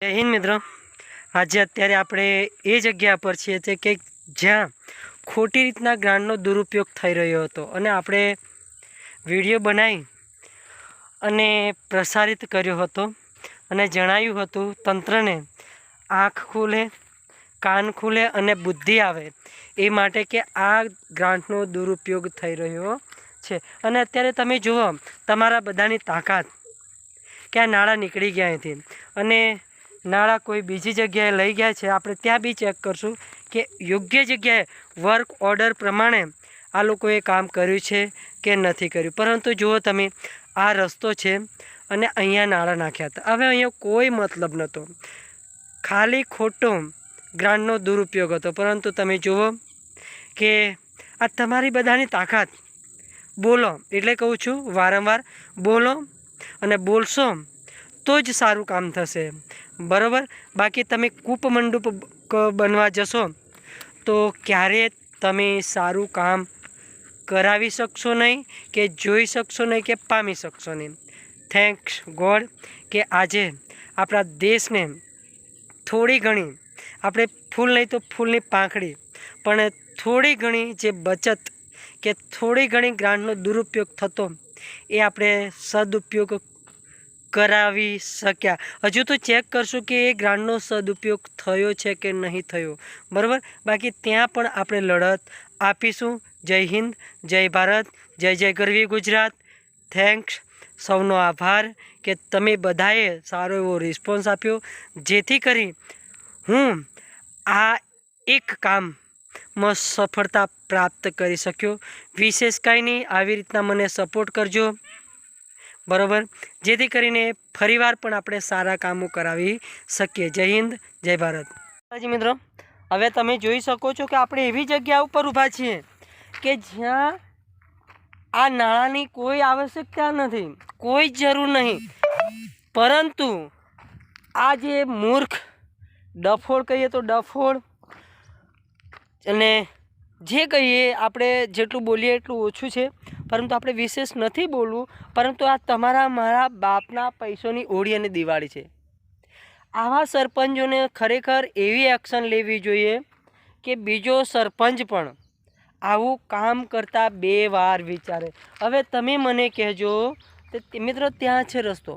જય હિન્દ મિત્રો। આજે અત્યારે આપણે એ જગ્યા પર છીએ કે જ્યાં ખોટી રીતના ગ્રાન્ટનો દુરુપયોગ થઈ રહ્યો હતો અને આપણે વિડીયો બનાવી અને પ્રસારિત કર્યો હતો અને જણાવ્યું હતું તંત્રને આંખ ખુલે, કાન ખુલે અને બુદ્ધિ આવે એ માટે કે આ ગ્રાન્ટનો દુરુપયોગ થઈ રહ્યો છે। અને અત્યારે તમે જુઓ તમારા બધાની તાકાત કે આ નાણાં નીકળી ગયા અહીંથી અને નાણાં કોઈ બીજી જગ્યાએ લઈ ગયા છે। આપણે ત્યાં બી ચેક કરશું કે યોગ્ય જગ્યાએ વર્ક ઓર્ડર પ્રમાણે આ લોકોએ કામ કર્યું છે કે નથી કર્યું। પરંતુ જુઓ તમે આ રસ્તો છે અને અહીંયા નાણાં નાખ્યા હતા। હવે અહીંયા કોઈ મતલબ નહોતો, ખાલી ખોટો ગ્રાન્ટનો દુરુપયોગ હતો। પરંતુ તમે જુઓ કે આ તમારી બધાની તાકાત, બોલો એટલે કહું છું વારંવાર બોલો અને બોલશો તો જ સારું કામ થશે, બરાબર। બાકી તમે કૂપમંડૂપ બનવા જશો તો ક્યારે તમે સારું કામ કરાવી શકશો નહીં કે જોઈ શકશો નહીં કે પામી શકશો નહીં। થેન્ક્સ ગોડ કે આજે આપણા દેશને થોડી ઘણી, આપણે ફૂલ નહીં તો ફૂલની પાંખડી પણ થોડી ઘણી જે બચત કે થોડી ઘણી ગ્રાન્ટનો દુરુપયોગ થતો એ આપણે સદુપયોગ કરાવી શક્યા। હજુ તો ચેક કરશું કે એ ગ્રાન્ટનો સદુપયોગ થયો છે કે નહીં થયો, બરાબર। બાકી ત્યાં પણ આપણે લડત આપીશું। જય હિન્દ, જય ભારત, જય જય ગરવી ગુજરાત। થેન્ક્સ, સૌનો આભાર કે તમે બધાએ સારો એવો રિસ્પોન્સ આપ્યો જેથી કરી હું આ એક કામમાં સફળતા પ્રાપ્ત કરી શક્યો। વિશેષ કાંઈ નહીં, આવી રીતના મને સપોર્ટ કરજો, બરાબર, જેથી કરીને ફરીવાર પણ આપણે સારા કામો કરાવી શકીએ। જય હિન્દ, જય ભારત। હાજી મિત્રો, હવે તમે જોઈ શકો છો કે આપણે એવી જગ્યા ઉપર ઊભા છીએ કે જ્યાં આ નાણાંની કોઈ આવશ્યકતા નથી, કોઈ જરૂર નહીં। પરંતુ આ જે મૂર્ખ ડફોળ કહીએ તો ડફોળ અને જે કહીએ આપણે જેટલું બોલીએ એટલું ઓછું છે, પરંતુ આપણે વિશેષ નથી બોલવું। પરંતુ આ તમારા મારા બાપના પૈસોની હોળી અને દિવાળી છે। આવા સરપંચોને ખરેખર એવી એક્શન લેવી જોઈએ કે બીજો સરપંચ પણ આવું કામ કરતાં 2 વાર વિચારે। હવે તમે મને કહેજો તો મિત્રો ત્યાં છે રસ્તો,